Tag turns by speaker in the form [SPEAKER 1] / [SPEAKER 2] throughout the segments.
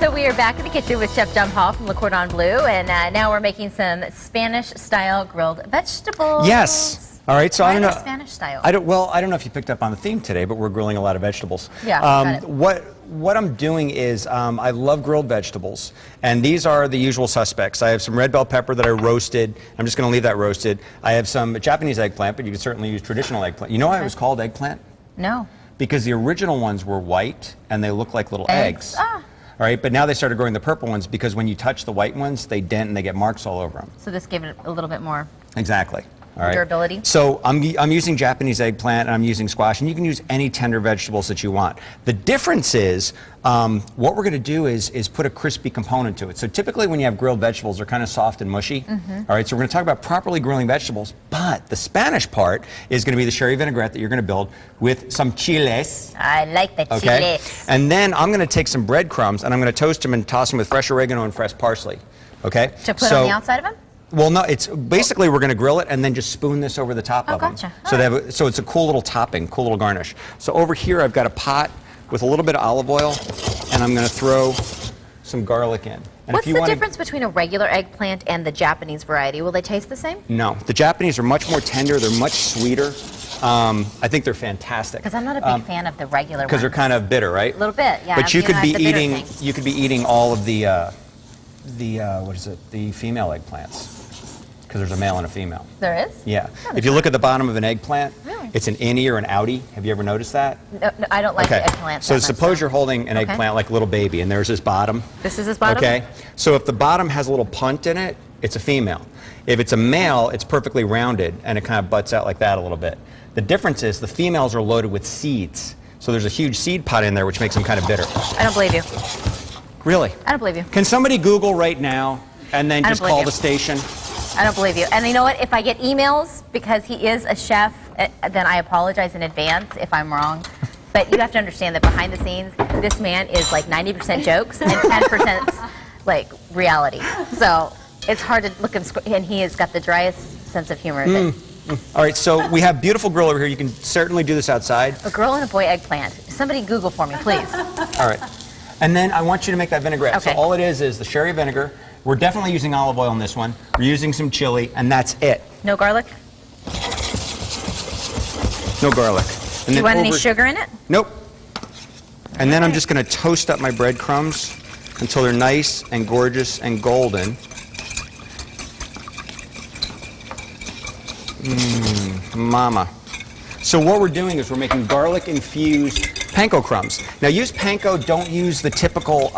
[SPEAKER 1] So we are back in the kitchen with Chef Jon Paul from Cordon Bleu, and now we're making some Spanish-style grilled vegetables.
[SPEAKER 2] Yes. All right. So
[SPEAKER 1] Why
[SPEAKER 2] I don't know.
[SPEAKER 1] Spanish style.
[SPEAKER 2] I don't know if you picked up on the theme today, but we're grilling a lot of vegetables.
[SPEAKER 1] Yeah. Got it.
[SPEAKER 2] What I'm doing is I love grilled vegetables, and these are the usual suspects. I have some red bell pepper that I roasted. I'm just going to leave that roasted. I have some Japanese eggplant, but you can certainly use traditional eggplant. You know why it was called eggplant?
[SPEAKER 1] No.
[SPEAKER 2] Because the original ones were white and they look like little eggs.
[SPEAKER 1] Ah.
[SPEAKER 2] All right, but now they started growing the purple ones because when you touch the white ones, they dent and they get marks all over them.
[SPEAKER 1] So this gave it a little bit more
[SPEAKER 2] Exactly. All right.
[SPEAKER 1] durability.
[SPEAKER 2] So I'm using Japanese eggplant and I'm using squash, and you can use any tender vegetables that you want. The difference is what we're going to do is put a crispy component to it. So typically when you have grilled vegetables, they're kind of soft and mushy. All right, so we're going to talk about properly grilling vegetables, but the Spanish part is going to be the sherry vinaigrette that you're going to build with some chiles.
[SPEAKER 1] I like the chiles.
[SPEAKER 2] And then I'm going to take some breadcrumbs and I'm going to toast them and toss them with fresh oregano and fresh parsley. Okay?
[SPEAKER 1] To put on the outside of them?
[SPEAKER 2] Well, no, it's basically we're going to grill it and then just spoon this over the top of
[SPEAKER 1] gotcha.
[SPEAKER 2] them. So, so it's a cool little topping, cool little garnish. So over here I've got a pot with a little bit of olive oil, and I'm going to throw some garlic in. And
[SPEAKER 1] What's the difference between a regular eggplant and the Japanese variety? Will they taste the same?
[SPEAKER 2] No, the Japanese are much more tender. They're much sweeter. I think they're fantastic.
[SPEAKER 1] Because I'm not a big fan of the regular ones.
[SPEAKER 2] Because they're kind of bitter, right?
[SPEAKER 1] A little bit, yeah.
[SPEAKER 2] But you could be eating all of the what is it? The female eggplants. Because there's a male and a female.
[SPEAKER 1] There is?
[SPEAKER 2] Yeah. If you look at the bottom of an eggplant,
[SPEAKER 1] really?
[SPEAKER 2] It's an innie or an outie. Have you ever noticed that?
[SPEAKER 1] No, I don't like the eggplant.
[SPEAKER 2] So suppose you're holding an eggplant like a little baby, and there's this bottom.
[SPEAKER 1] This is his bottom?
[SPEAKER 2] Okay. So if the bottom has a little punt in it, it's a female. If it's a male, it's perfectly rounded, and it kind of butts out like that a little bit. The difference is the females are loaded with seeds. So there's a huge seed pot in there, which makes them kind of bitter.
[SPEAKER 1] I don't believe you.
[SPEAKER 2] Really?
[SPEAKER 1] I don't believe you.
[SPEAKER 2] Can somebody Google right now and then just call the station?
[SPEAKER 1] I don't believe you. And you know what? If I get emails because he is a chef, then I apologize in advance if I'm wrong. But you have to understand that behind the scenes, this man is like 90% jokes and 10% like reality. So it's hard to look him, and he has got the driest sense of humor.
[SPEAKER 2] All right, so we have beautiful grill over here. You can certainly do this outside.
[SPEAKER 1] A girl and a boy eggplant. Somebody Google for me, please.
[SPEAKER 2] All right. And then I want you to make that vinaigrette.
[SPEAKER 1] Okay.
[SPEAKER 2] So all it is the sherry vinegar. We're definitely using olive oil in this one. We're using some chili, and that's it.
[SPEAKER 1] No garlic?
[SPEAKER 2] No garlic. And
[SPEAKER 1] do you want any sugar in it?
[SPEAKER 2] Nope. And then I'm just going to toast up my breadcrumbs until they're nice and gorgeous and golden. Mama. So what we're doing is we're making garlic-infused panko crumbs. Now use panko, don't use the typical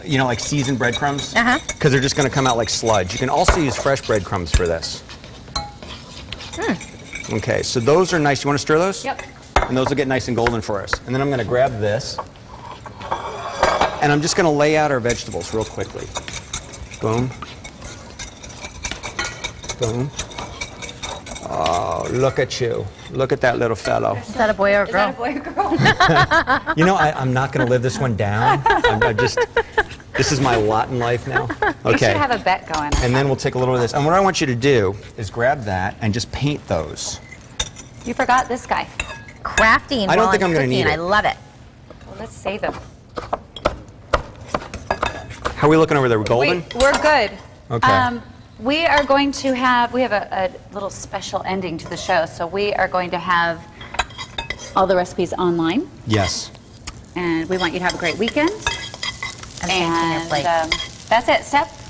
[SPEAKER 2] like seasoned breadcrumbs, because they're just going to come out like sludge. You can also use fresh breadcrumbs for this. Okay, so those are nice. You want to stir those?
[SPEAKER 1] Yep.
[SPEAKER 2] And those will get nice and golden for us. And then I'm going to grab this, and I'm just going to lay out our vegetables real quickly. Boom. Boom. Oh, look at you. Look at that little fellow.
[SPEAKER 1] Is that a boy or a girl?
[SPEAKER 3] Is that a boy or girl?
[SPEAKER 2] You know, I'm not going to live this one down. This is my lot in life now. Okay.
[SPEAKER 3] You should have a bet going.
[SPEAKER 2] And then we'll take a little of this. And what I want you to do is grab that and just paint those.
[SPEAKER 3] You forgot this guy.
[SPEAKER 1] Crafting.
[SPEAKER 2] I don't think I'm going to need it.
[SPEAKER 1] I love it.
[SPEAKER 3] Well, let's save him.
[SPEAKER 2] How are we looking over there? We're golden?
[SPEAKER 3] We're good.
[SPEAKER 2] Okay.
[SPEAKER 3] We are going to have, we have a little special ending to the show. So we are going to have all the recipes online.
[SPEAKER 2] Yes.
[SPEAKER 3] And we want you to have a great weekend.
[SPEAKER 1] And
[SPEAKER 3] that's it, Steph.